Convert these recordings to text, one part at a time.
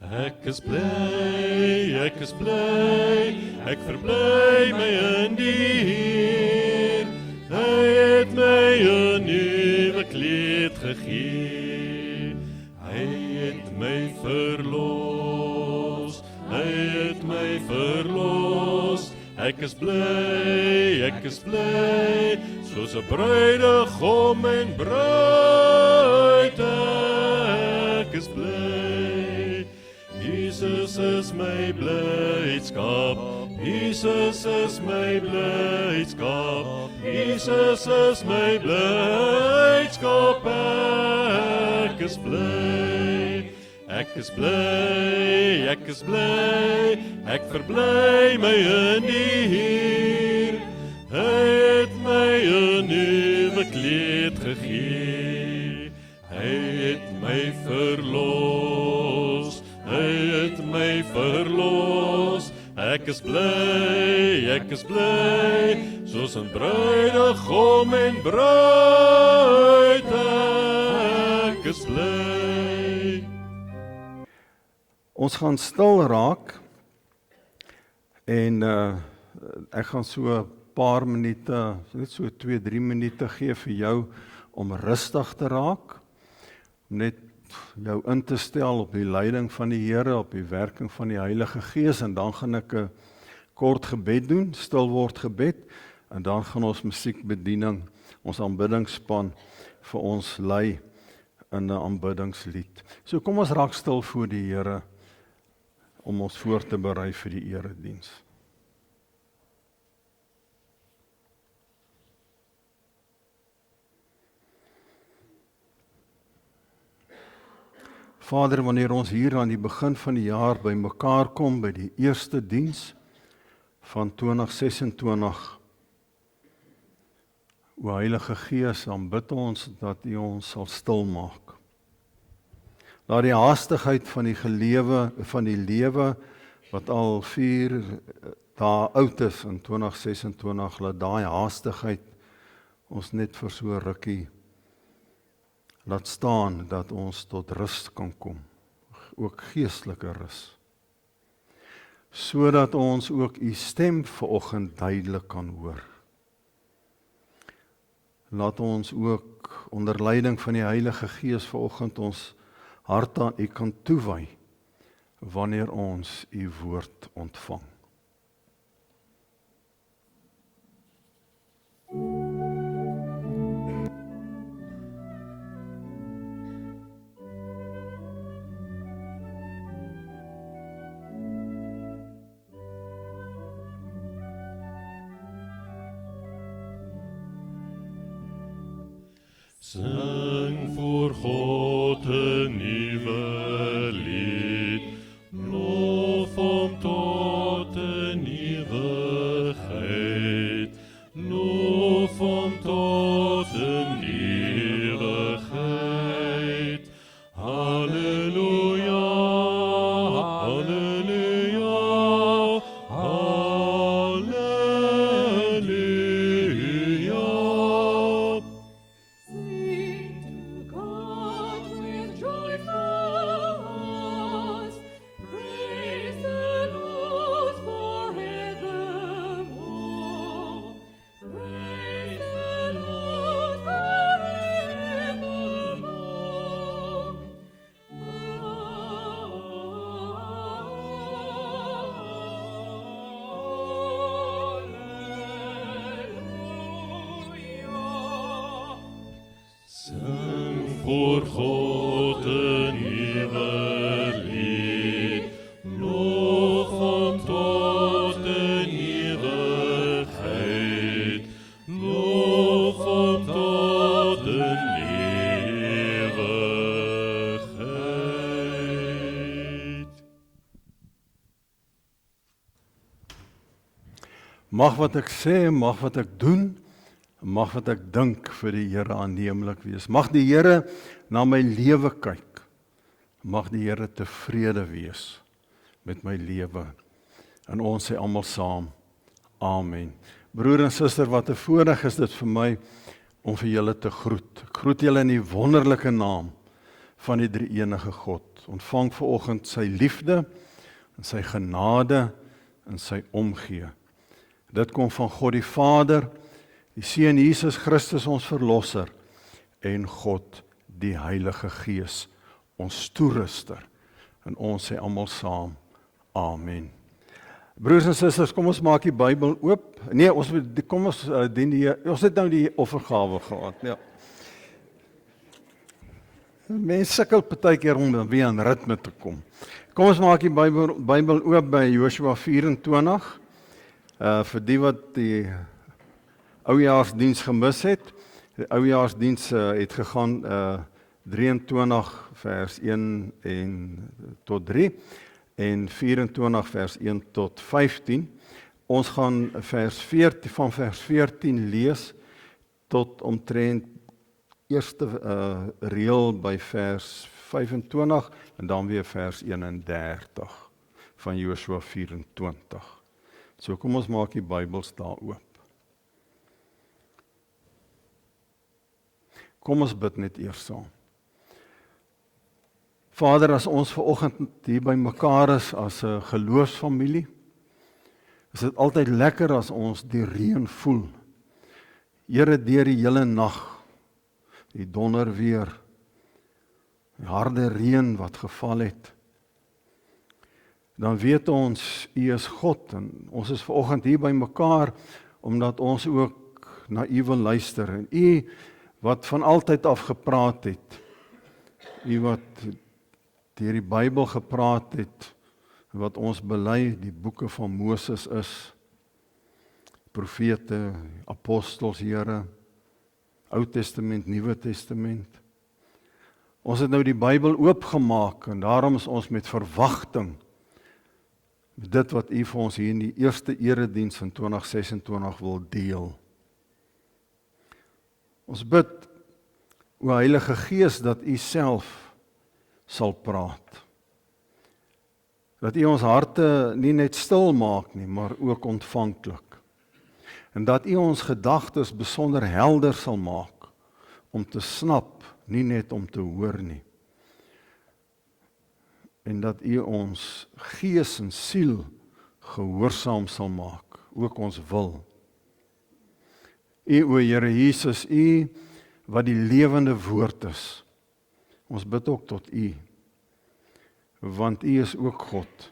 Ek is bly, ek verbly my in die Heer. Hy het my 'n nuwe kleed gegee. Hy het my verlos, Ek is bly, soos 'n bruidegom en bruid. Ek is bly. Jesus is my blydskap, Jesus is my blydskap, Jesus is my blydskap. Ek is bly, ek is bly, ek verbly my in die Heer. Hy het my 'n nuwe kleed gegee. Hy het my verlos, Ek is bly, soos 'n bruidegom en bruid. Ek is bly. Ons gaan stil raak en ek gaan so 'n paar minute, net so 2-3 minute gee vir jou om rustig te raak, net jou in te stel op die leiding van die Here, op die werking van die Heilige Gees, en dan gaan ek 'n kort gebed doen, stil word gebed, en dan gaan ons musiekbediening, ons aanbiddingsspan vir ons lei in 'n aanbiddingslied. So kom ons raak stil voor die Here om ons voor te berei vir die erediens. Vader, wanneer ons hier aan die begin van die jaar by mekaar kom, by die eerste diens van 2026, o Heilige Gees, dan bid ons dat U ons sal stil maak. Laat die haastigheid van die lewe wat al 4 dae oud is in 2026, laat daai haastigheid ons net vir so 'n rukkie laat staan, dat ons tot rus kan kom, ook geestelike rus, sodat ons ook U stem vanoggend duidelik kan hoor. Laat ons ook onder leiding van die Heilige Gees vanoggend ons hart aan U kan toewy, wanneer ons U woord ontvang. Sing voor God 'n nuwe lied, lof hom tot 'n ewigheid, lof hom tot 'n ewigheid. Halleluja, halleluja, halleluja. Sing voor God 'n nuwe lied, lof hom tot 'n ewigheid, lof hom tot 'n ewigheid. Mag wat ek sê, mag wat ek doen, mag wat ek dink vir die Here aanneemlik wees. Mag die Here na my lewe kyk. Mag die Here tevrede wees met my lewe. En ons sê almal saam, amen. Broer en suster, wat 'n voorreg is dit vir my om vir julle te groet. Ek groet julle in die wonderlike naam van die drie-enige God. Ontvang vanoggend sy liefde, en sy genade, en sy omgee. Dit kom van God die Vader, die Seun Jesus Christus ons Verlosser, en God die Heilige Gees, ons toeruster. En ons sê almal saam, Amen. Broers en susters, kom ons maak die Bybel oop. Nee, ons het nou die offergawe gehad. Ja. Mense sukkel partykeer om weer in ritme te kom. Kom ons maak die Bybel oop by Joshua 24. Vir die wat die oujaarsdiens gemis het. Die oujaarsdiens het gegaan 23 vers 1 en tot 3 en 24 vers 1 tot 15. Ons gaan van vers 14 lees tot omtrent eerste reël by vers 25 en dan weer vers 31 van Joshua 24. So kom ons maak die Bybels daar oop. Kom ons bid net eers saam. Vader, as ons vanoggend hier by mekaar is as 'n geloofsfamilie, is dit altyd lekker as ons die reën voel. Here, deur die hele nag, die donder weer, die harde reën wat geval het, dan weet ons, U is God, en ons is vanoggend hier by mekaar, omdat ons ook na U wil luister, en U wat van altyd af gepraat het, U wat deur die Bybel gepraat het, wat ons bely, die boeke van Moses is, profete, apostels, Here, Ou Testament, Nuwe Testament. Ons het nou die Bybel oopgemaak, en daarom is ons met verwagting, met dit wat U vir ons hier in die eerste erediens van 2026 wil deel. Ons bid, o Heilige Gees, dat U self sal praat. Dat U ons harte nie net stil maak nie, maar ook ontvanklik. En dat U ons gedagtes besonder helder sal maak, om te snap, nie net om te hoor nie. En dat U ons gees en siel gehoorsaam sal maak, ook ons wil. U, o Here Jesus, U wat die lewende woord is, ons bid ook tot U, want U is ook God.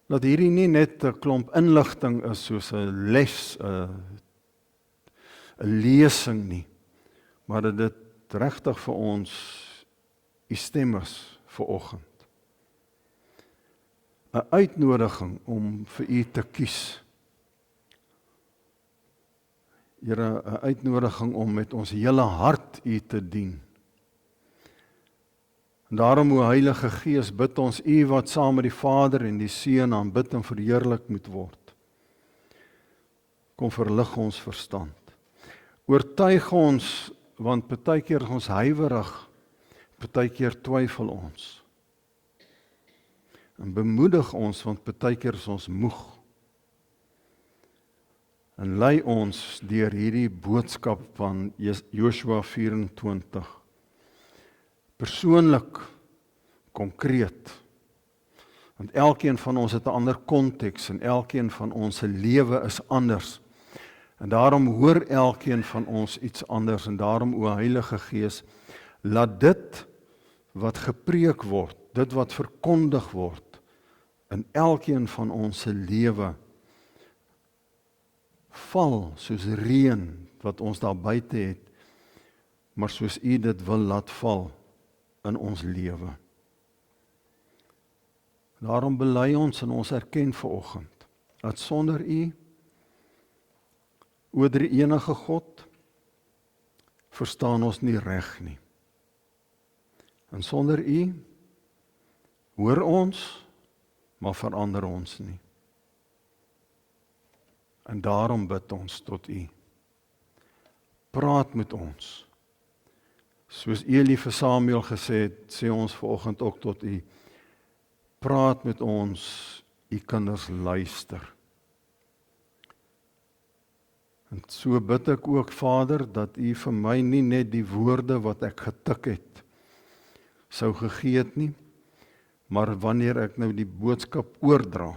Dat hierdie nie net 'n klomp inligting is soos 'n les, 'n lesing nie, maar dat dit regtig vir ons U stem is vanoggend. 'n Uitnodiging om vir U te kies. Here, 'n uitnodiging om met ons hele hart U te dien. En daarom, o Heilige Gees, bid ons U wat saam met die Vader en die Seun aanbid en verheerlik moet word. Kom verlig ons verstand. Oortuig ons, want partykeer is ons huiwerig, partykeer twyfel ons. En bemoedig ons, want partykeer is ons moeg. En lei ons deur hierdie boodskap van Joshua 24. Persoonlik, konkreet. Want elkeen van ons het 'n ander konteks en elkeen van ons se lewe is anders. En daarom hoor elkeen van ons iets anders en daarom, o Heilige Gees, laat dit wat gepreek word, dit wat verkondig word, in elkeen van ons se lewe val soos reën wat ons daar buite het, maar soos U dit wil laat val in ons lewe. Daarom bely ons en ons erken vanoggend dat sonder U, o drie-enige God, verstaan ons nie reg nie. En sonder U hoor ons, maar verander ons nie. En daarom bid ons tot U. Praat met ons. Soos Eli vir Samuel gesê het, sê ons vanoggend ook tot U. Praat met ons, U kinders luister. En so bid ek ook, Vader, dat U vir my nie net die woorde wat ek getik het, sou gegee het nie, maar wanneer ek nou die boodskap oordra,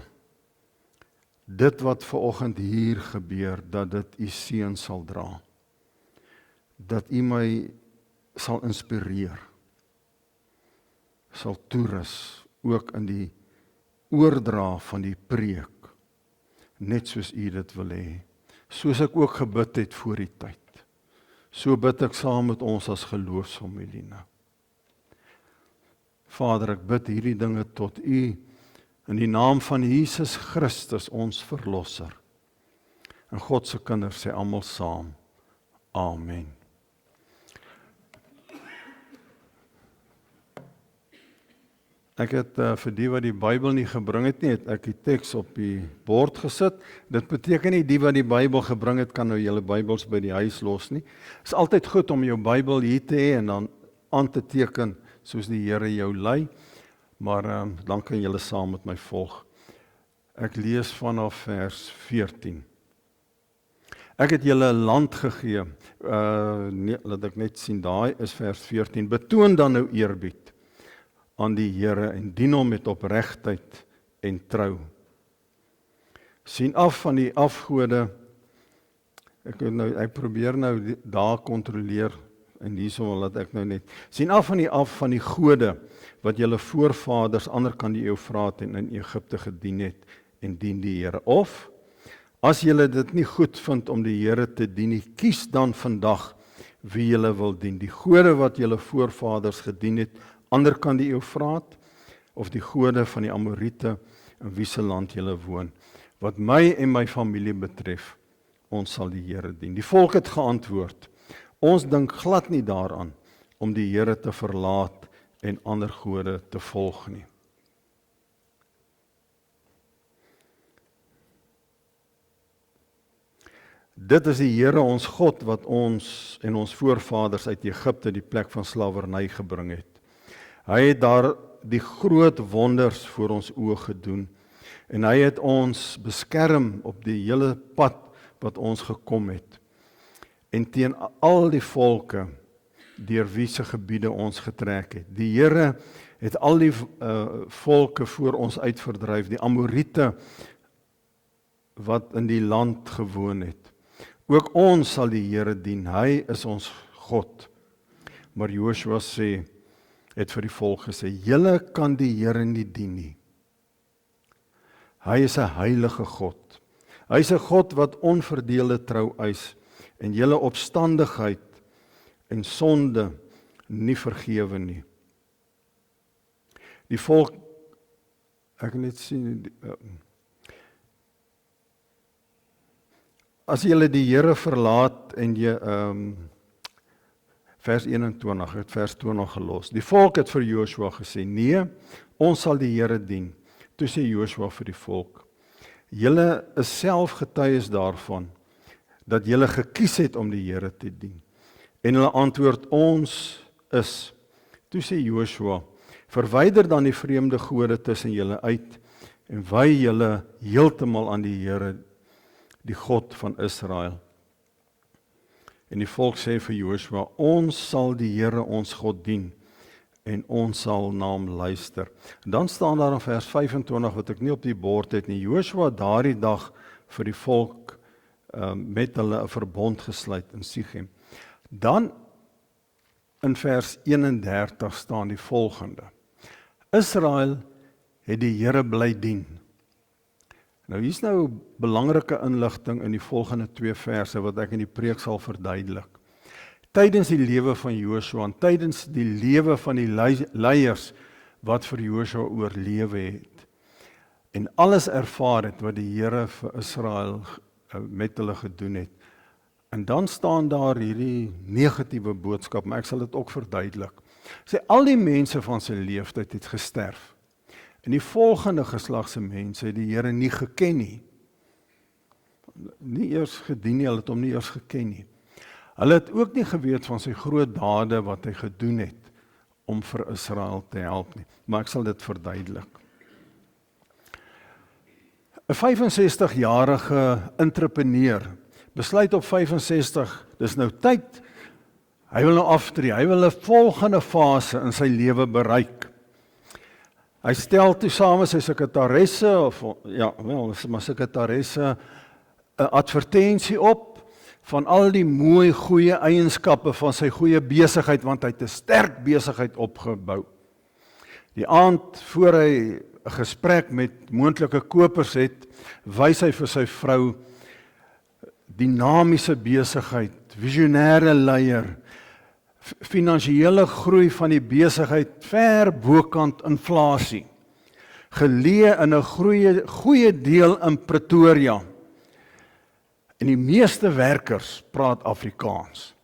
dit wat vanoggend hier gebeur, dat dit U seën sal dra. Dat U my sal inspireer, sal toerus, ook in die oordra van die preek, net soos U dit wil hê. Soos ek ook gebid het voor die tyd. So bid ek saam met ons as geloofsfamilie nou. Vader, ek bid hierdie dinge tot U, in die naam van Jesus Christus, ons verlosser. En God se kinders sê almal saam, Amen. Ek het vir die wat die Bybel nie gebring het nie, het ek die teks op die bord gesit. Dit beteken nie die wat die Bybel gebring het, kan nou julle Bybels by die huis los nie. Het is altyd goed om jou Bybel hier te hê en dan aan te teken, soos die Here jou lei. Maar dan kan julle saam met my volg. Ek lees vanaf vers 14. Ek het julle 'n land gegee. Nee, laat ek net sien, daai is vers 14. Betoon dan nou eerbied aan die Here en dien hom met opregtheid en trou. Sien af van die afgode. Ek probeer nou daar kontroleer en hierso laat ek nou net. Sien af van die gode wat julle voorvaders ander kant die Eufraat en in Egipte gedien het en dien die Here. Of as julle dit nie goed vind om die Here te dien nie, kies dan vandag wie julle wil dien. Die gode wat julle voorvaders gedien het ander kant die Eufraat, of die gode van die Amorite, in wie se land julle woon. Wat my en my familie betref, ons sal die Here dien. Die volk het geantwoord, ons dink glad nie daaraan, om die Here te verlaat en ander gode te volg nie. Dit is die Here ons God, wat ons en ons voorvaders uit Egipte, die plek van slawerny, gebring het. Hy het daar die groot wonders voor ons oë gedoen, en hy het ons beskerm op die hele pad wat ons gekom het, en teen al die volke, deur wie se gebiede ons getrek het. Die Here het al die volke voor ons uitverdryf, die Amorite, wat in die land gewoon het. Ook ons sal die Here dien, hy is ons God. Maar Joshua het vir die volk gesê, julle kan die Here nie dien nie. Hy is 'n heilige God. Hy is 'n God wat onverdeelde trou eis en julle opstandigheid en sonde nie vergewe nie. Die volk, ek net sien, as julle die Here verlaat en jy vers 21, het vers 20 gelos. Die volk het vir Joshua gesê, nee, ons sal die Here dien. Toe sê Joshua vir die volk, julle is self getuies daarvan, dat julle gekies het om die Here te dien. En hulle antwoord, ons is. Toe sê Joshua, verwyder dan die vreemde gode tussen julle uit, en wy julle heeltemal aan die Here, die God van Israel. En die volk sê vir Joshua, ons sal die Here ons God dien, en ons sal na hom luister. Dan staan daar in vers 25, wat ek nie op die bord het nie, Joshua daardie dag vir die volk met hulle 'n verbond gesluit in Sichem. Dan in vers 31 staan die volgende, Israel het die Here bly dien. Nou hier's nou belangrike inligting in die volgende 2 verse wat ek in die preek sal verduidelik. Tydens die lewe van Joshua en tydens die lewe van die leiers wat vir Joshua oorlewe het en alles ervaar het wat die Here vir Israel met hulle gedoen het. En dan staan daar hierdie negatiewe boodskap, maar ek sal dit ook verduidelik. Sê al die mense van sy leeftyd het gesterf. En die volgende geslag se mense het die Here nie geken nie. Nie eers gedien nie, hulle het hom nie eers geken nie. Hulle het ook nie geweet van sy groot dade wat hy gedoen het om vir Israel te help nie. Maar ek sal dit verduidelik. 'n 65-jarige entrepreneur besluit op 65, dis nou tyd, hy wil nou aftree, hy wil 'n volgende fase in sy lewe bereik. Hy stel toe saam met sy sekretaresse, dis maar sekretaresse, 'n advertensie op van al die mooi goeie eienskappe van sy goeie besigheid, want hy het 'n sterk besigheid opgebou. Die aand voor hy 'n gesprek met moontlike kopers het, wys hy vir sy vrou dinamiese besigheid, visionêre leier, finansiële groei van die besigheid ver bokant inflasie, geleë in 'n goeie deel in Pretoria. En die meeste werkers praat Afrikaans.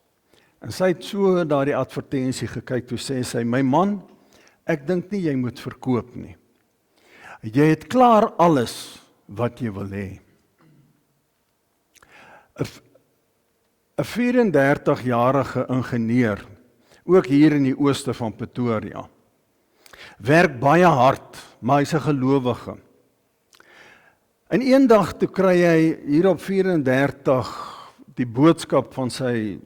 En sy het so daardie advertensie gekyk, toe sê sy, my man, ek dink nie jy moet verkoop nie. Jy het klaar alles wat jy wil hê. 'n 34-jarige ingenieur, ook hier in die ooste van Pretoria, werk baie hard, maar hy's 'n gelowige. En eendag toe kry hy hier op 34 die boodskap van sy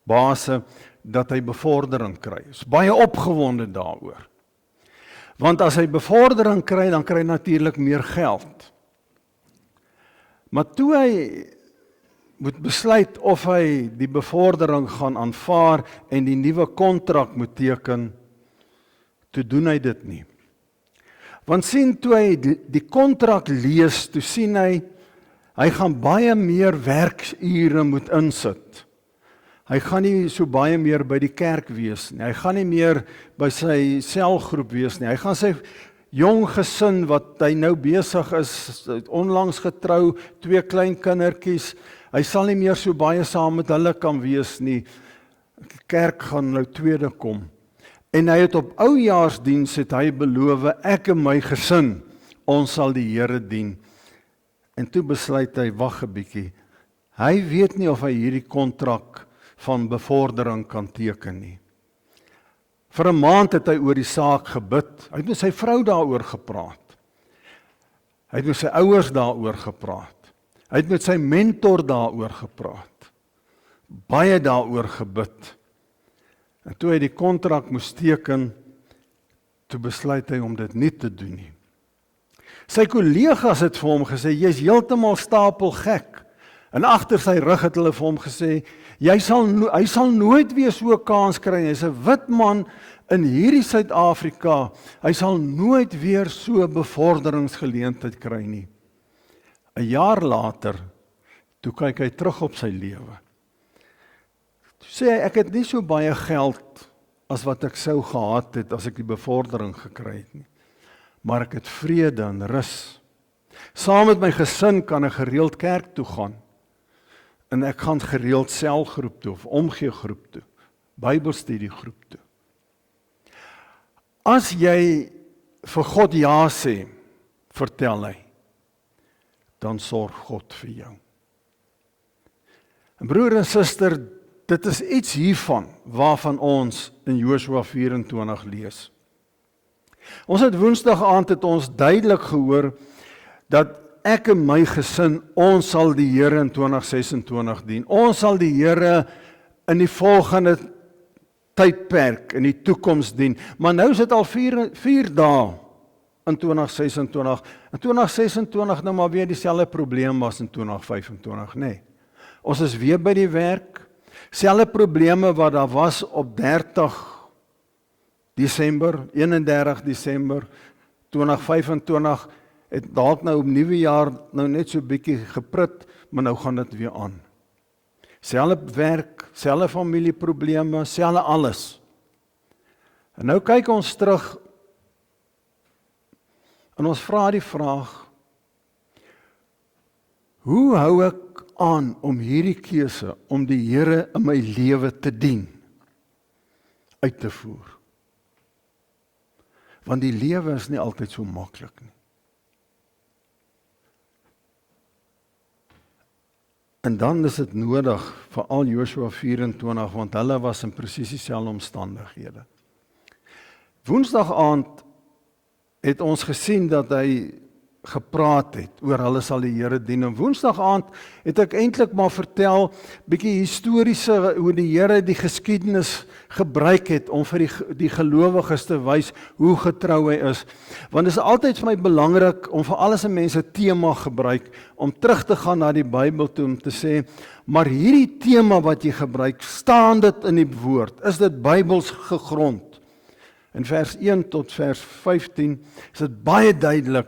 baase dat hy bevordering kry. Is baie opgewonde daaroor. Want as hy bevordering kry, dan kry hy natuurlik meer geld. Maar toe hy moet besluit of hy die bevordering gaan aanvaar en die nuwe kontrak moet teken, toe doen hy dit nie. Want sien, toe hy die kontrak lees, toe sien hy gaan baie meer werksure moet insit. Hy gaan nie so baie meer by die kerk wees nie, hy gaan nie meer by sy selgroep wees nie, hy gaan sy jong gesin wat hy nou besig is, onlangs getrou, 2 klein kindertjies, hy sal nie meer so baie saam met hulle kan wees nie, kerk gaan nou tweede kom. En hy het op oujaarsdiens het hy beloof, ek en my gesin, ons sal die Here dien. En toe besluit hy, wag 'n bietjie, hy weet nie of hy hierdie kontrak van bevordering kan teken nie. Vir 'n maand het hy oor die saak gebid, hy het met sy vrou daaroor gepraat, hy het met sy ouers daaroor gepraat, hy het met sy mentor daaroor gepraat, baie daaroor gebid. En toe hy die kontrak moes teken, toe besluit hy om dit nie te doen nie. Sy kollegas het vir hom gesê, jy's heeltemal stapel gek. En agter sy rug het hulle vir hom gesê, hy sal nooit weer so 'n kans kry, hy's 'n wit man in hierdie Suid-Afrika, hy sal nooit weer so 'n bevorderingsgeleentheid kry nie. 'n jaar later, toe kyk hy terug op sy lewe. Toe sê hy, ek het nie so baie geld as wat ek sou gehad het as ek die bevordering gekry het nie, maar ek het vrede en rus. Saam met my gesin kan ek gereeld kerk toe gaan, en ek gaan gereeld selgroep toe, of omgeegroep toe, Bybelstudiegroep toe. As jy vir God ja sê, vertel hy, dan sorg God vir jou. En broer en suster, dit is iets hiervan, waarvan ons in Josua 24 lees. Ons het Woensdag aand het ons duidelik gehoor, dat ek en my gesin, ons sal die Here in 2026 dien. Ons sal die Here in die volgende tydperk, in die toekoms dien. Maar nou is dit al 4 dae in 2026. In 2026 nou maar weer dieselfde probleem was in 2025, nee. Ons is weer by die werk, selfde probleme wat daar was op 30 Desember, 31 Desember 2025, het dalk nou op nuwe jaar nou net so bietjie geprut, maar nou gaan dit weer aan. Selfde werk, selfde familieprobleme, selfde alles. En nou kyk ons terug en ons vra die vraag, hoe hou ek aan om hierdie keuse om die Here in my lewe te dien, uit te voer? Want die lewe is nie altyd so maklik nie. En dan is dit nodig, veral Josua 24, want hulle was in presies dieselfde omstandighede. Woensdag aand het ons gesien dat hy gepraat het oor hulle sal die Here dien. En Woensdag aand het ek eintlik maar vertel bietjie historiese hoe die Here die geskiedenis gebruik het om vir die gelowiges te wys hoe getrou hy is. Want dit is altyd vir my belangrik om vir alles 'n mens 'n tema gebruik om terug te gaan na die Bybel toe om te sê, maar hierdie tema wat jy gebruik, staan dit in die woord? Is dit Bybels gegrond? In vers 1 tot vers 15 is dit baie duidelik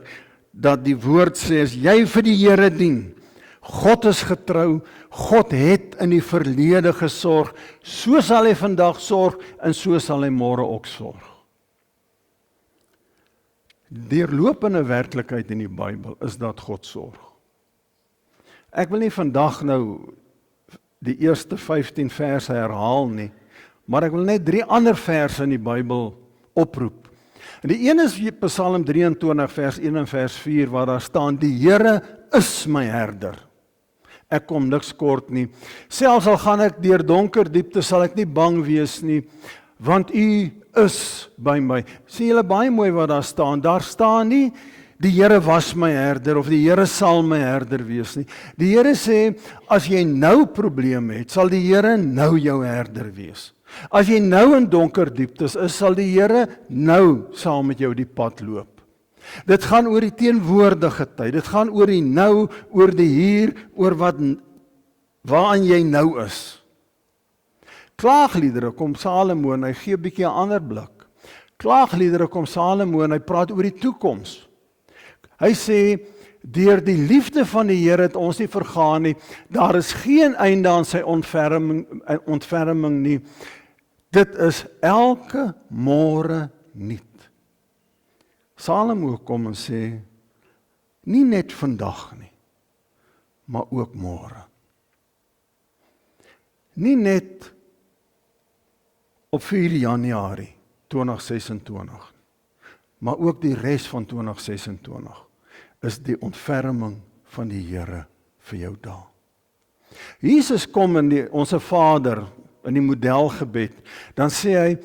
dat die woord sê, as jy vir die Here dien, God is getrou, God het in die verlede gesorg, so sal hy vandag sorg, en so sal hy môre ook sorg. Deurlopende werklikheid in die Bybel is dat God sorg. Ek wil nie vandag nou die eerste 15 verse herhaal nie, maar ek wil net 3 ander verse in die Bybel oproep. En die een is Psalm 23 vers 1 en vers 4 waar daar staan, die Here is my herder. Ek kom niks kort nie. Selfs al gaan ek deur donker diepte, sal ek nie bang wees nie, want U is by my. Sien julle baie mooi wat daar staan? Daar staan nie, die Here was my herder, of die Here sal my herder wees nie. Die Here sê, as jy nou probleme het, sal die Here nou jou herder wees. As jy nou in donker dieptes is, sal die Here nou saam met jou die pad loop. Dit gaan oor die teenwoordige tyd, dit gaan oor die nou, oor die hier, oor waaraan jy nou is. Klaagliedere kom Salomo en hy gee 'n bietjie 'n ander blik. Klaagliedere kom Salomo en hy praat oor die toekoms. Hy sê, deur die liefde van die Here het ons nie vergaan nie, daar is geen einde aan sy ontferming nie. Dit is elke môre nuut. Salomo kom en sê, nie net vandag nie, maar ook môre. Nie net op 4 Januarie 2026, maar ook die res van 2026 is die ontferming van die Here vir jou daar. Jesus kom in onse Vader in die modelgebed, dan sê hy,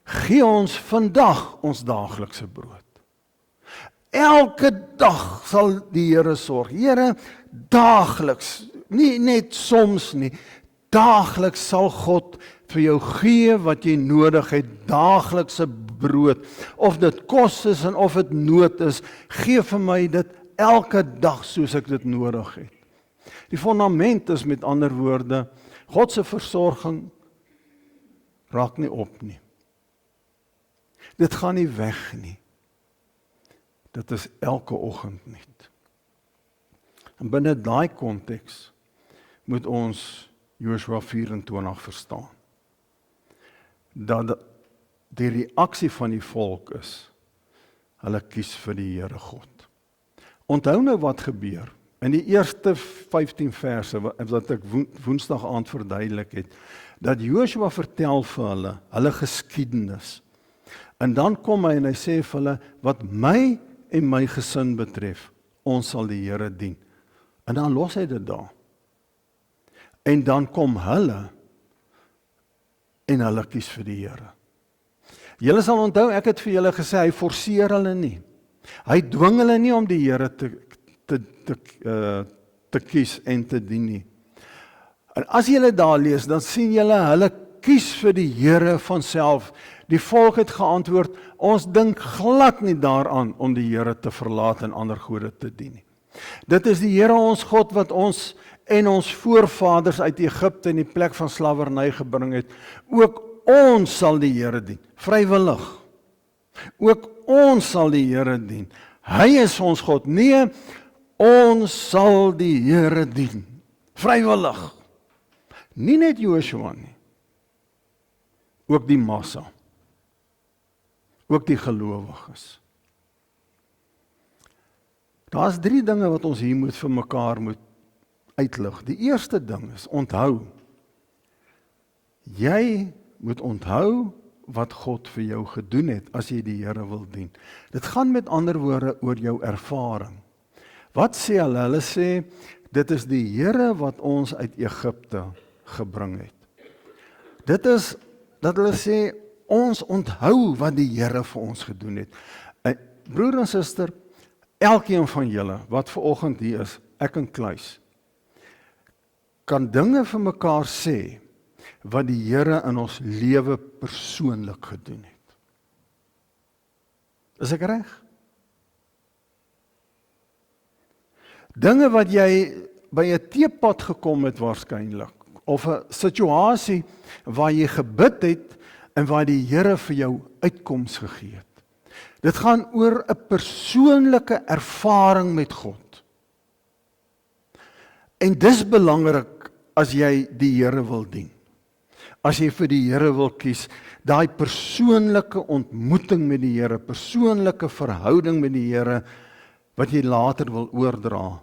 gee ons vandag ons daaglikse brood. Elke dag sal die Here sorg. Here, daagliks, nie net soms nie, daagliks sal God vir jou gee wat jy nodig het, daaglikse brood. Of dit kos is en of dit nood is, gee vir my dit elke dag soos ek dit nodig het. Die fondament is met ander woorde, God se versorging raak nie op nie. Dit gaan nie weg nie. Dit is elke oggend nuut. En binne daai konteks moet ons Josua 24 verstaan. Dat die reaksie van die volk is, hulle kies vir die Here God. Onthou nou wat gebeur. In die eerste 15 verse wat ek Woensdag aand verduidelik het, dat Josua vertel vir hulle geskiedenis. En dan kom hy en hy sê vir hulle, wat my en my gesin betref, ons sal die Here dien. En dan los hy dit daar. En dan kom hulle en hulle kies vir die Here. Julle sal onthou, ek het vir julle gesê, hy forceer hulle nie. Hy dwing hulle nie om die Here te kies en te dien nie. En as julle daar lees, dan sien julle, hulle kies vir die Here vanself. Die volk het geantwoord, ons dink glad nie daaraan om die Here te verlaat en ander gode te dien nie. Dit is die Here ons God wat ons en ons voorvaders uit Egipte in die plek van slawerny gebring het. Ook ons sal die Here dien, vrywillig. Ook ons sal die Here dien. Hy is ons God. Nee, ons sal die Here dien, vrywillig. Nie net Joshua nie. Ook die massa. Ook die gelowiges. Daar's 3 dinge wat ons hier vir mekaar moet uitlig. Die eerste ding is, onthou. Jy moet onthou wat God vir jou gedoen het as jy die Here wil dien. Dit gaan met ander woorde oor jou ervaring. Wat sê hulle? Hulle sê, dit is die Here wat ons uit Egipte gebring het. Dit is, dat hulle sê, ons onthou wat die Here vir ons gedoen het. Broer en suster, elkeen van julle wat vanoggend hier is, ek en Kluis, kan dinge vir mekaar sê wat die Here in ons lewe persoonlik gedoen het. Is ek reg? Dinge wat jy by 'n teepad gekom het waarskynlik, of 'n situasie waar jy gebid het en waar die Here vir jou uitkoms gegee het. Dit gaan oor 'n persoonlike ervaring met God. En dis belangrik as jy die Here wil dien. As jy vir die Here wil kies, daai persoonlike ontmoeting met die Here, persoonlike verhouding met die Here, wat jy later wil oordra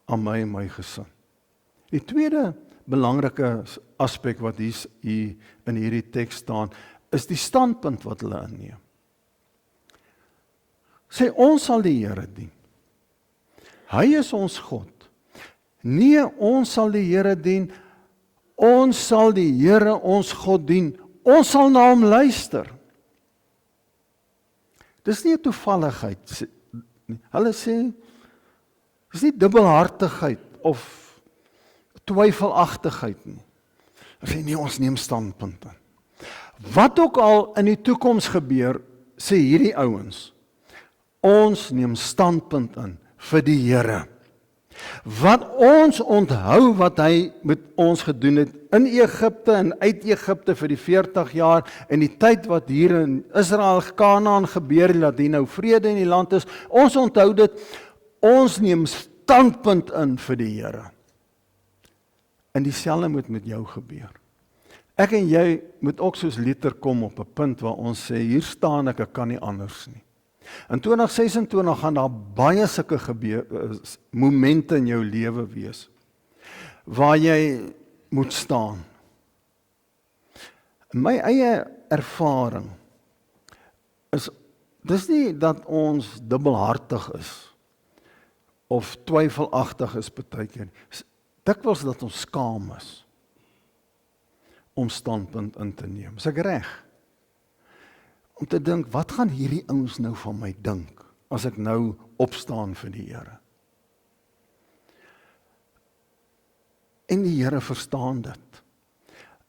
aan my en my gesin. Die tweede belangrike aspek wat hier in hierdie teks staan, is die standpunt wat hulle inneem. Sê, ons sal die Here dien. Hy is ons God. Nee, ons sal die Here dien. Ons sal die Here ons God dien. Ons sal na hom luister. Dis nie 'n toevalligheid. Hulle sê, dis nie dubbelhartigheid of twyfelagtigheid nie. Hulle sê, nee, ons neem standpunt in. Wat ook al in die toekoms gebeur, sê hierdie ouens, ons neem standpunt in vir die Here. Wat ons onthou wat hy met ons gedoen het in Egipte en uit Egipte vir die 40 jaar en die tyd wat hier in Israel, Kanaan gebeur, dat hier nou vrede in die land is, ons onthou dit, ons neem standpunt in vir die Here. En dieselfde moet met jou gebeur. Ek en jy moet ook soos Luther kom op 'n punt waar ons sê, hier staan ek kan nie anders nie. In 2026 gaan daar baie sulke momente in jou lewe wees, waar jy moet staan. My eie ervaring is, dis nie dat ons dubbelhartig is, of twyfelagtig is partykeer. Dikwels dat ons skaam is, om standpunt in te neem. Is ek reg? Om te dink, wat gaan hierdie ouens nou van my dink, as ek nou opstaan vir die Here? En die Here verstaan dit.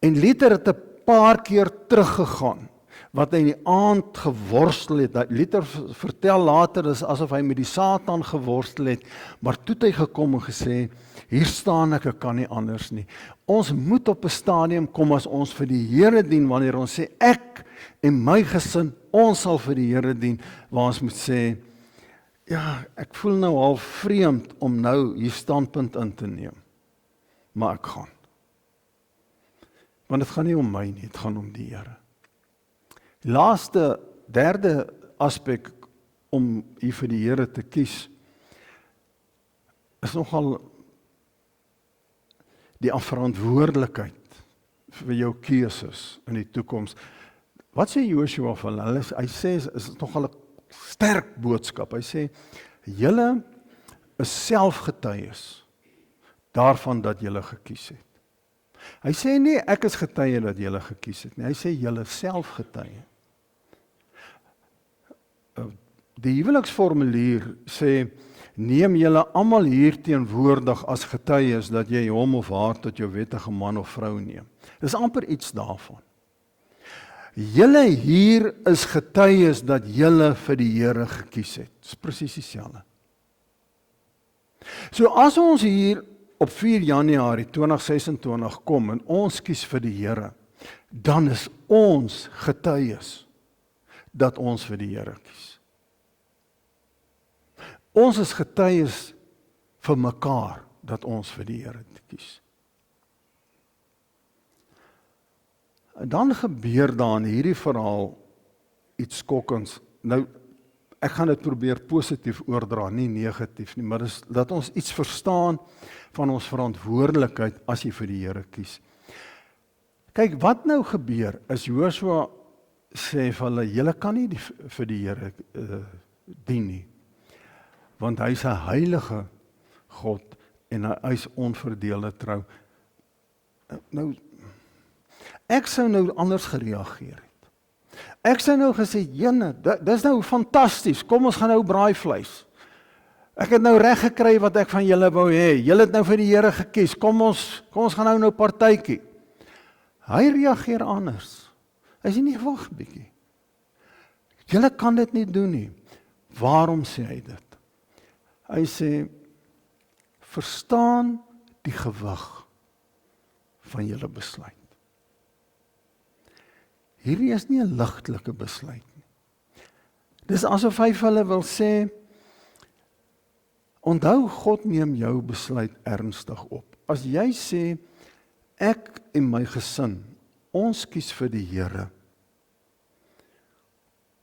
En Luther het 'n paar keer teruggegaan, wat hy in die aand geworstel het. Luther vertel later, dis asof hy met die Satan geworstel het, maar toe het hy gekom en gesê, hier staan ek kan nie anders nie. Ons moet op 'n stadium kom as ons vir die Here dien, wanneer ons sê, ek en my gesin, ons sal vir die Here dien, waar ons moet sê, ja, ek voel nou al vreemd om nou hier standpunt in te neem, maar ek gaan. Want dit gaan nie om my nie, dit gaan om die Here. Laaste, derde aspek om hier vir die Here te kies, is nogal die verantwoordelikheid vir jou keuses in die toekoms. Wat sê Joshua van hulle? Hy sê, is nogal 'n sterk boodskap. Hy sê, julle is selfgetuies daarvan dat julle gekies het. Hy sê nie, ek is getuie dat julle gekies het nie. Hy sê, julle selfgetuie. Die huweliksformulier sê, neem julle almal hier teenwoordig as getuies dat jy hom of haar tot jou wettige man of vrou neem. Dis amper iets daarvan. Julle hier is getuies dat julle vir die Here gekies het. Dis presies dieselfde. So as ons hier op 4 Januarie 2026 kom en ons kies vir die Here, dan is ons getuies dat ons vir die Here kies. Ons is getuies vir mekaar dat ons vir die Here kies. En dan gebeur daar in hierdie verhaal iets skokkends. Nou, ek gaan dit probeer positief oordra, nie negatief nie, maar dis dat ons iets verstaan van ons verantwoordelikheid as jy vir die Here kies. Kyk, wat nou gebeur is Joshua sê vir hulle, julle kan nie vir die Here dien nie, want hy is 'n heilige God en hy is onverdeelde trou. Nou, ek sou nou anders gereageer het. Ek sê nou gesê, jene, dis nou fantasties, kom ons gaan nou braaivleis. Ek het nou reg gekry wat ek van julle wou hê. Julle het nou vir die Here gekies. Kom ons gaan nou partytjie. Hy reageer anders. Hy sê nie, wag bietjie. Julle kan dit nie doen nie. Waarom sê hy dit? Hy sê, verstaan die gewig van julle besluit. Hierdie is nie 'n ligtelike besluit nie. Dis asof hy vir hulle wil sê, onthou, God neem jou besluit ernstig op. As jy sê, ek en my gesin, ons kies vir die Here,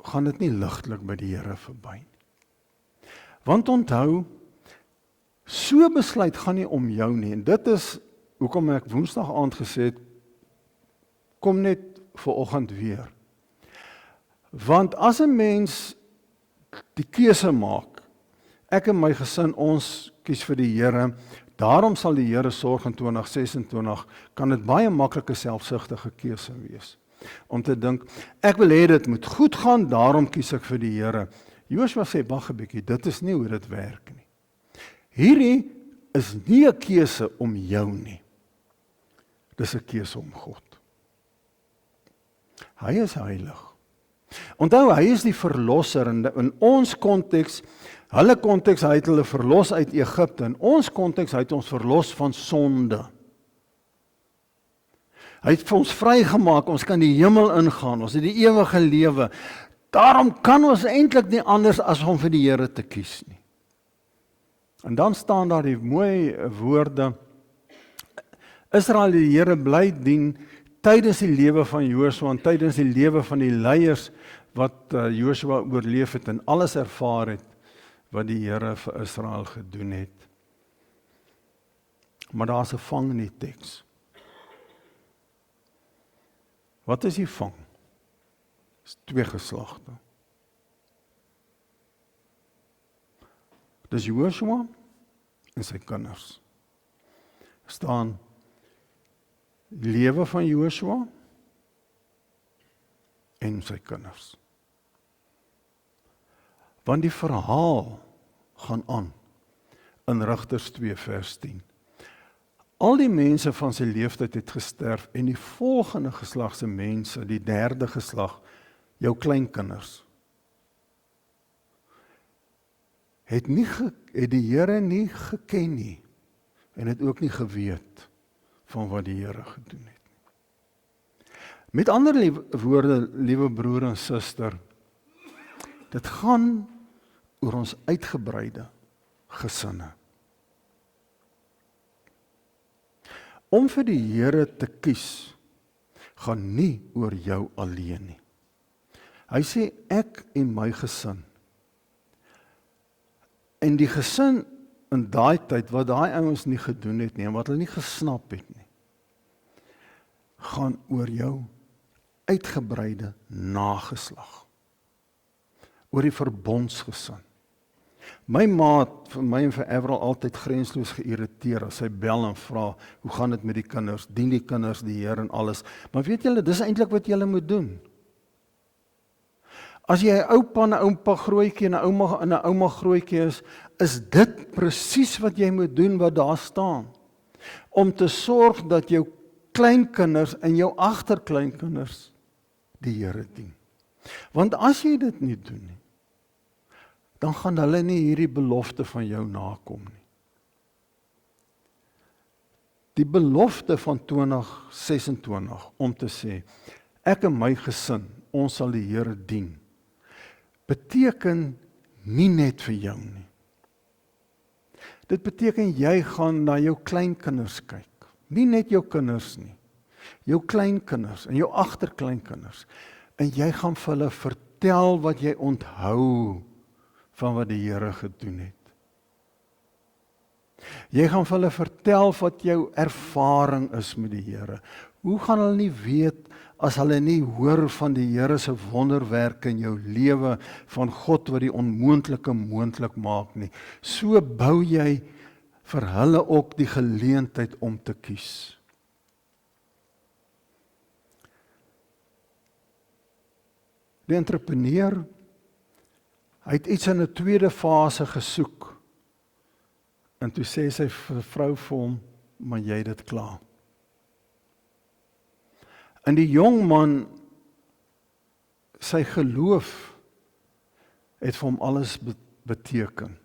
gaan dit nie ligtelik by die Here verby nie. Want onthou, so besluit gaan nie om jou nie, en dit is hoekom ek Woensdag aand gesê het, kom net vanoggend weer. Want as 'n mens die keuse maak, ek en my gesin, ons kies vir die Here, daarom sal die Here sorg in 2026, kan dit baie maklike selfsugtige keuse wees. Om te dink, ek wil hê dit moet goed gaan, daarom kies ek vir die Here. Joshua sê, wag 'n bietjie, dit is nie hoe dit werk nie. Hierdie is nie 'n keuse om jou nie. Dis 'n keuse om God. Hy is heilig. Onthou, hy is die verlosser in ons konteks, hulle konteks, hy het hulle verlos uit Egipte, in ons konteks, hy het ons verlos van sonde. Hy het vir ons vrygemaak, ons kan die hemel ingaan, ons het die ewige lewe. Daarom kan ons eintlik nie anders as om vir die Here te kies nie. En dan staan daar die mooi woorde, Israel die Here bly dien tydens die lewe van Joshua en tydens die lewe van die leiers wat Joshua oorleef het en alles ervaar het wat die Here vir Israel gedoen het. Maar daar's 'n vang in die teks. Wat is die vang? Dis 2 geslagte. Dis Joshua en sy kinders. Staan lewe van Joshua en sy kinders. Want die verhaal gaan aan in Rigters 2 vers 10. Al die mense van sy leeftyd het gesterf en die volgende geslag se mense, die 3de geslag, jou kleinkinders, het die Here nie geken nie en het ook nie geweet van wat die Here gedoen het. Met ander woorde, liewe broer en suster, dit gaan oor ons uitgebreide gesinne. Om vir die Here te kies, gaan nie oor jou alleen nie. Hy sê, ek en my gesin. En die gesin in daai tyd, wat daai ouens nie gedoen het nie, en wat hulle nie gesnap het nie, gaan oor jou uitgebreide nageslag. Oor die verbondsgesin. My ma het vir my en vir Everal altyd grensloos geïrriteer as sy bel en vra, hoe gaan dit met die kinders, dien die kinders die Here en alles. Maar weet julle, dis eintlik wat julle moet doen. As jy 'n oupa en 'n ouma grootjie en 'n ouma en 'n ouma grootjie is dit presies wat jy moet doen wat daar staan. Om te sorg dat jou kleinkinders en jou agterkleinkinders die Here dien. Want as jy dit nie doen nie, dan gaan hulle nie hierdie belofte van jou nakom nie. Die belofte van 2026 om te sê, ek en my gesin, ons sal die Here dien, beteken nie net vir jou nie. Dit beteken jy gaan na jou kleinkinders kyk. Nie net jou kinders nie. Jou kleinkinders en jou agterkleinkinders. En jy gaan vir hulle vertel wat jy onthou van wat die Here gedoen het. Jy gaan vir hulle vertel wat jou ervaring is met die Here. Hoe gaan hulle nie weet as hulle nie hoor van die Here se wonderwerke in jou lewe, van God wat die onmoontlike moontlik maak nie. So bou jy vir hulle ook die geleentheid om te kies. Die entrepreneur, hy het iets in 'n tweede fase gesoek. En toe sê sy vrou vir hom, maar jy het dit klaar. En die jong man, sy geloof het vir hom alles beteken.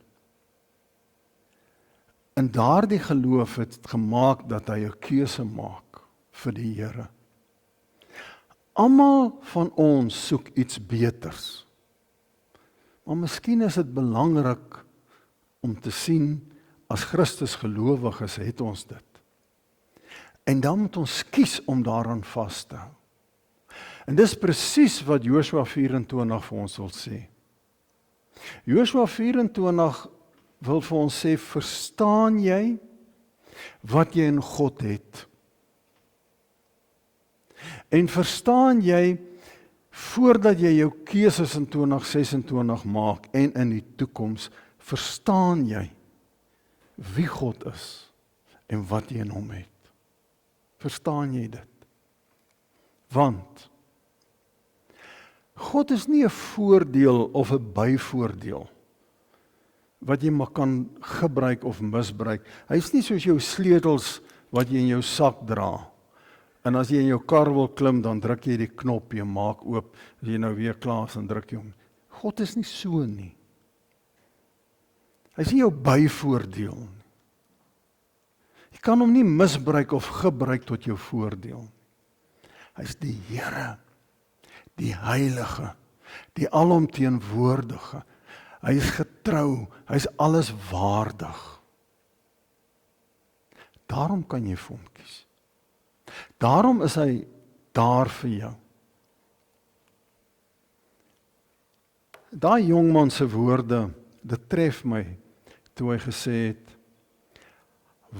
En daardie geloof het gemaak dat hy 'n keuse maak vir die Here. Almal van ons soek iets beters. Maar miskien is dit belangrik om te sien, as Christus gelowiges het ons dit. En dan moet ons kies om daaraan vas te hou. En dis presies wat Josua 24 vir ons wil sê. Josua 24 wil vir ons sê, verstaan jy wat jy in God het? En verstaan jy, voordat jy jou keuses in 2026 maak en in die toekoms, verstaan jy wie God is en wat jy in hom het? Verstaan jy dit? Want God is nie 'n voordeel of 'n byvoordeel wat jy maar kan gebruik of misbruik. Hy is nie soos jou sleutels wat jy in jou sak dra. En as jy in jou kar wil klim, dan druk jy die knop, jy maak oop, as jy nou weer klaar is, dan druk jy hom. God is nie so nie. Hy is nie jou byvoordeel nie. Jy kan hom nie misbruik of gebruik tot jou voordeel. Hy is die Here, die Heilige, die alomteenwoordige. Hy is getrou, hy is alles waardig. Daarom kan jy vir hom kies. Daarom is hy daar vir jou. Daai jongman se woorde, dit tref my, toe hy gesê het,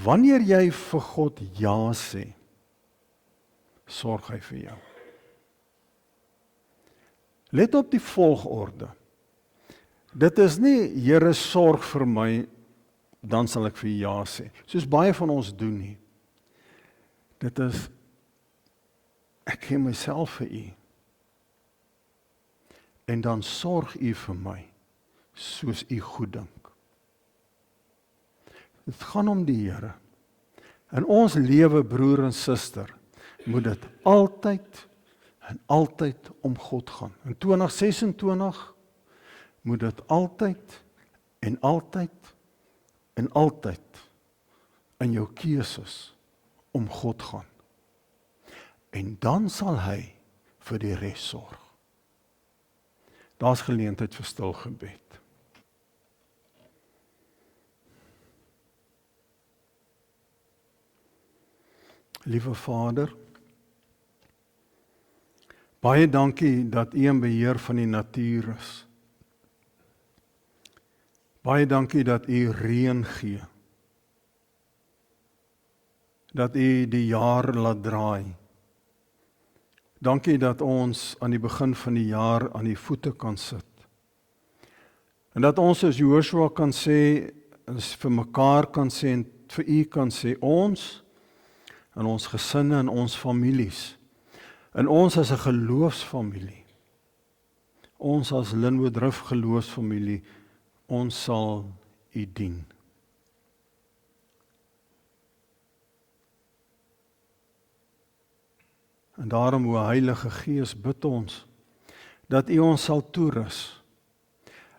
wanneer jy vir God ja sê, sorg hy vir jou. Let op die volgorde. Dit is nie, Here sorg vir my, dan sal ek vir ja sê. Soos baie van ons doen nie. Dit is, ek gee myself vir u. En dan sorg u vir my, soos u goed dink. Dit gaan om die Here. In ons lewe, broer en suster, moet dit altyd en altyd om God gaan. In 2026 moet dit altyd en altyd en altyd in jou keuses om God gaan. En dan sal hy vir die res sorg. Daar's geleentheid vir stil gebed. Liewe Vader, baie dankie dat U in beheer van die natuur is. Baie dankie dat U reën gee. Dat U die jaar laat draai. Dankie dat ons aan die begin van die jaar aan die voete kan sit. En dat ons as Joshua kan sê, ons vir mekaar kan sê en vir U kan sê, ons en ons gesinne en ons families, en ons as 'n geloofsfamilie, ons as Lynnwood Rif geloofsfamilie, ons sal U dien. En daarom, o Heilige Gees, bid ons, dat U ons sal toerus,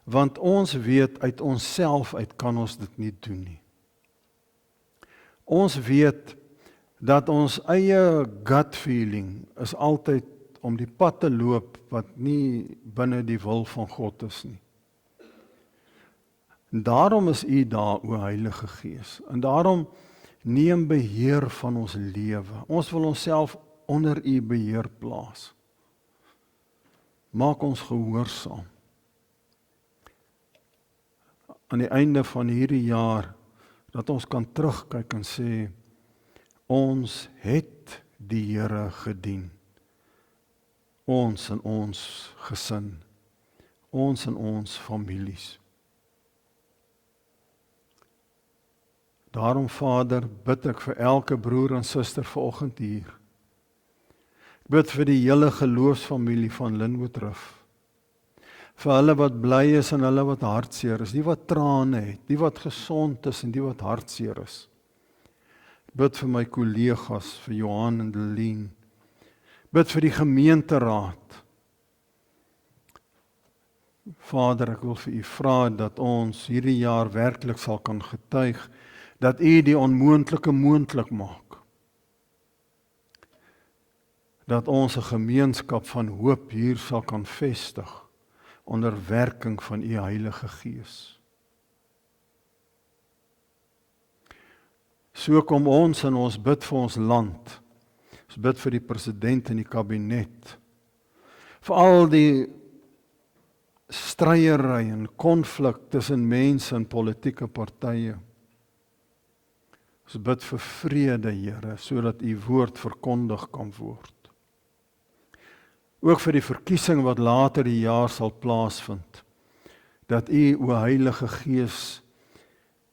want ons weet uit onsself uit kan ons dit nie doen nie. Ons weet dat ons eie gut feeling is altyd om die pad te loop wat nie binne die wil van God is nie. En daarom is U daar, o Heilige Gees, en daarom neem beheer van ons lewe. Ons wil onsself onder U beheer plaas. Maak ons gehoorsaam. Aan die einde van hierdie jaar, dat ons kan terugkyk en sê, ons het die Here gedien. Ons en ons gesin. Ons en ons families. Daarom, Vader, bid ek vir elke broer en suster vanoggend hier. Ek bid vir die hele geloofsfamilie van Lynnwood Rif. vir hulle wat bly is en hulle wat hartseer is, die wat trane het, die wat gesond is en die wat hartseer is. Bid vir my kollegas, vir Johan en Delien. Bid vir die gemeenteraad. Vader, ek wil vir U vra dat ons hierdie jaar werklik sal kan getuig, dat U die onmoontlike moontlik maak. Dat ons 'n gemeenskap van hoop hier sal kan vestig, onder werking van U Heilige Gees. So kom ons en ons bid vir ons land. Ons bid vir die president en die kabinet. Vir al die stryery en konflik tussen mense en politieke partye. Ons bid vir vrede, Here, sodat U woord verkondig kan word. Ook vir die verkiesing wat later die jaar sal plaasvind, dat U, o Heilige Gees,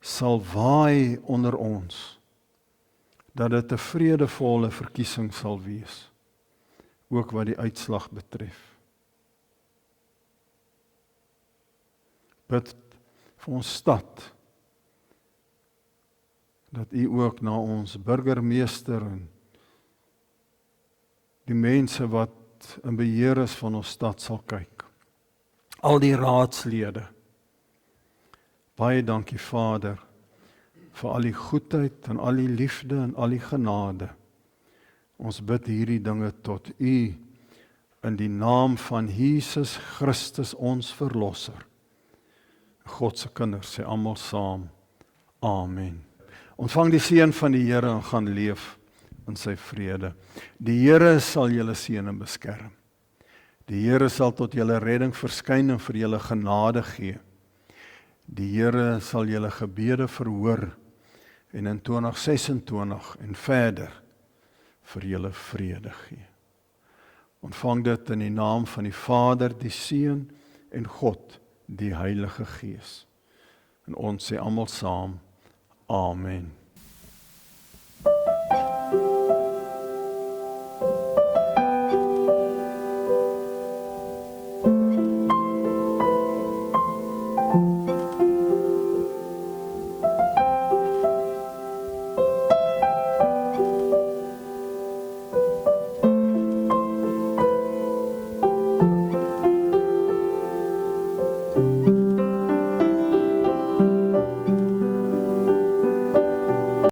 sal waai onder ons, dat dit 'n vredevolle verkiesing sal wees, ook wat die uitslag betref. Bid vir ons stad, dat U ook na ons burgemeester en die mense wat in beheer is van ons stad sal kyk. Al die raadslede. Baie dankie Vader, vir al die goedheid en al die liefde en al die genade. Ons bid hierdie dinge tot U, in die naam van Jesus Christus ons Verlosser. God se kinders sê almal saam, Amen. Ontvang die seën van die Here en gaan leef in sy vrede. Die Here sal julle seën en beskerm. Die Here sal tot julle redding verskyn en vir julle genade gee. Die Here sal julle gebede verhoor en in 2026 en verder vir julle vrede gee. Ontvang dit in die naam van die Vader, die Seun en God, die Heilige Gees. En ons sê almal saam, Amen.